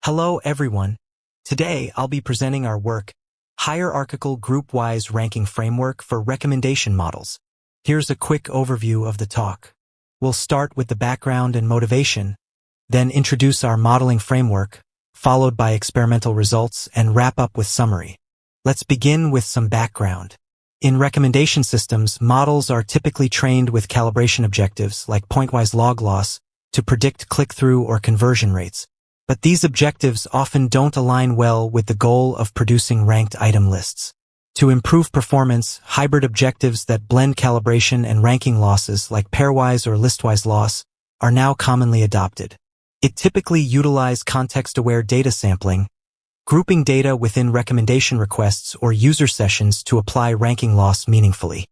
Hello everyone. Today I'll be presenting our work, Hierarchical Group-Wise Ranking Framework for Recommendation Models. Here's a quick overview of the talk. We'll start with the background and motivation, then introduce our modeling framework, followed by experimental results, and wrap up with summary. Let's begin with some background. In recommendation systems, models are typically trained with calibration objectives like pointwise log loss to predict click-through or conversion rates. But these objectives often don't align well with the goal of producing ranked item lists. To improve performance, hybrid objectives that blend calibration and ranking losses like pairwise or listwise loss are now commonly adopted. It typically utilizes context-aware data sampling, grouping data within recommendation requests or user sessions to apply ranking loss meaningfully.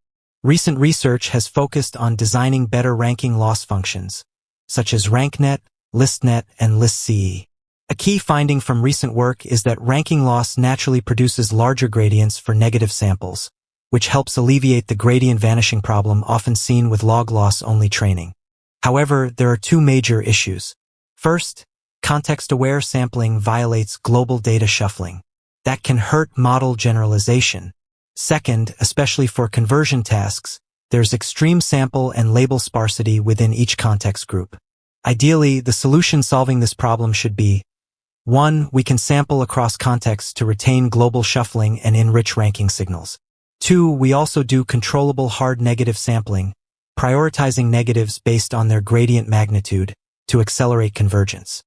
Recent research has focused on designing better ranking loss functions, such as RankNet, ListNet, and ListCE. A key finding from recent work is that ranking loss naturally produces larger gradients for negative samples, which helps alleviate the gradient vanishing problem often seen with log loss-only training. However, there are two major issues. First, context-aware sampling violates global data shuffling. That can hurt model generalization. Second, especially for conversion tasks, there's extreme sample and label sparsity within each context group. Ideally, the solution solving this problem should be 1. We can sample across contexts to retain global shuffling and enrich ranking signals. 2. We also do controllable hard negative sampling, prioritizing negatives based on their gradient magnitude to accelerate convergence.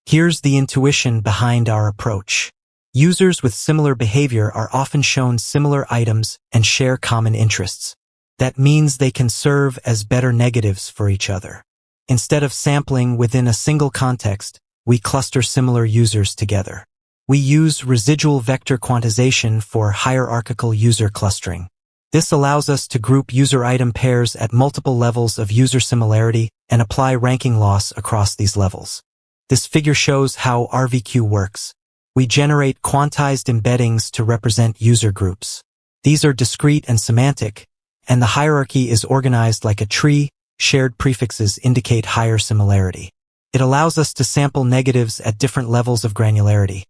Here's the intuition behind our approach. Users with similar behavior are often shown similar items and share common interests. That means they can serve as better negatives for each other. Instead of sampling within a single context, we cluster similar users together. We use residual vector quantization for hierarchical user clustering. This allows us to group user item pairs at multiple levels of user similarity and apply ranking loss across these levels. This figure shows how RVQ works. We generate quantized embeddings to represent user groups. These are discrete and semantic, and the hierarchy is organized like a tree. Shared prefixes indicate higher similarity. It allows us to sample negatives at different levels of granularity.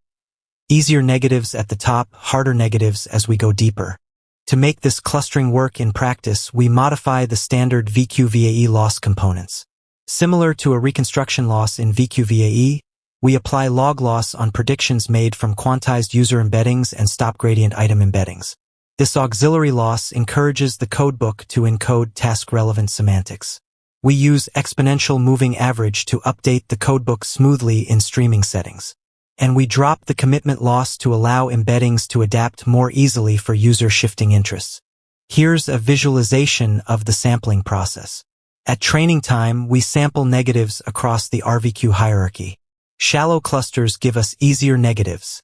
Easier negatives at the top, harder negatives as we go deeper. To make this clustering work in practice, we modify the standard VQ-VAE loss components. Similar to a reconstruction loss in VQ-VAE, we apply log loss on predictions made from quantized user embeddings and stop gradient item embeddings. This auxiliary loss encourages the codebook to encode task-relevant semantics. We use exponential moving average to update the codebook smoothly in streaming settings. And we drop the commitment loss to allow embeddings to adapt more easily for user shifting interests. Here's a visualization of the sampling process. At training time, we sample negatives across the RVQ hierarchy. Shallow clusters give us easier negatives.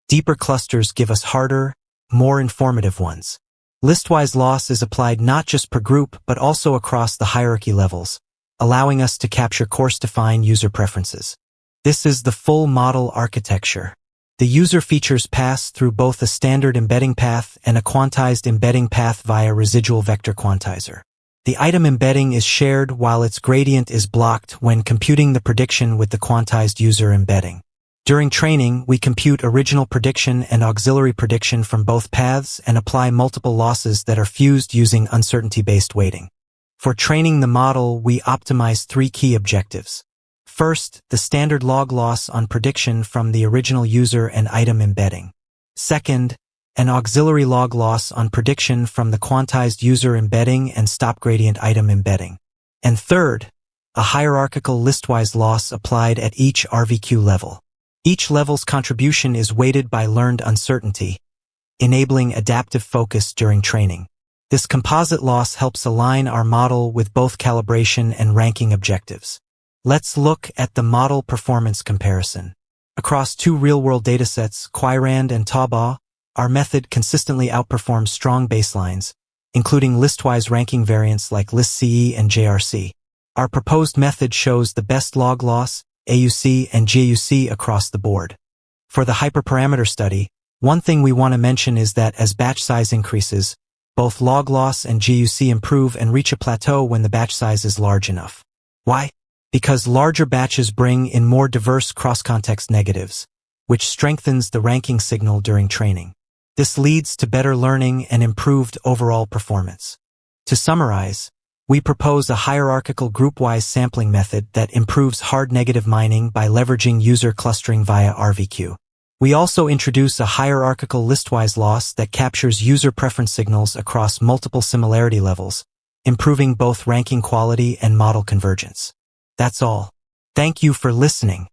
Deeper clusters give us harder, more informative ones. Listwise loss is applied not just per group but also across the hierarchy levels, allowing us to capture course-defined user preferences. This is the full model architecture. The user features pass through both a standard embedding path and a quantized embedding path via residual vector quantizer. The item embedding is shared while its gradient is blocked when computing the prediction with the quantized user embedding. During training, we compute original prediction and auxiliary prediction from both paths and apply multiple losses that are fused using uncertainty-based weighting. For training the model, we optimize three key objectives. First, the standard log loss on prediction from the original user and item embedding. Second, an auxiliary log loss on prediction from the quantized user embedding and stop gradient item embedding. And third, a hierarchical listwise loss applied at each RVQ level. Each level's contribution is weighted by learned uncertainty, enabling adaptive focus during training. This composite loss helps align our model with both calibration and ranking objectives. Let's look at the model performance comparison. Across two real-world datasets, Quirand and Taobao, our method consistently outperforms strong baselines, including listwise ranking variants like ListCE and JRC. Our proposed method shows the best log loss, AUC, and GAUC across the board. For the hyperparameter study, one thing we want to mention is that as batch size increases, both log loss and GAUC improve and reach a plateau when the batch size is large enough. Why? because larger batches bring in more diverse cross-context negatives, which strengthens the ranking signal during training. This leads to better learning and improved overall performance. To summarize, we propose a hierarchical group-wise sampling method that improves hard negative mining by leveraging user clustering via RVQ. We also introduce a hierarchical listwise loss that captures user preference signals across multiple similarity levels, improving both ranking quality and model convergence. That's all. Thank you for listening.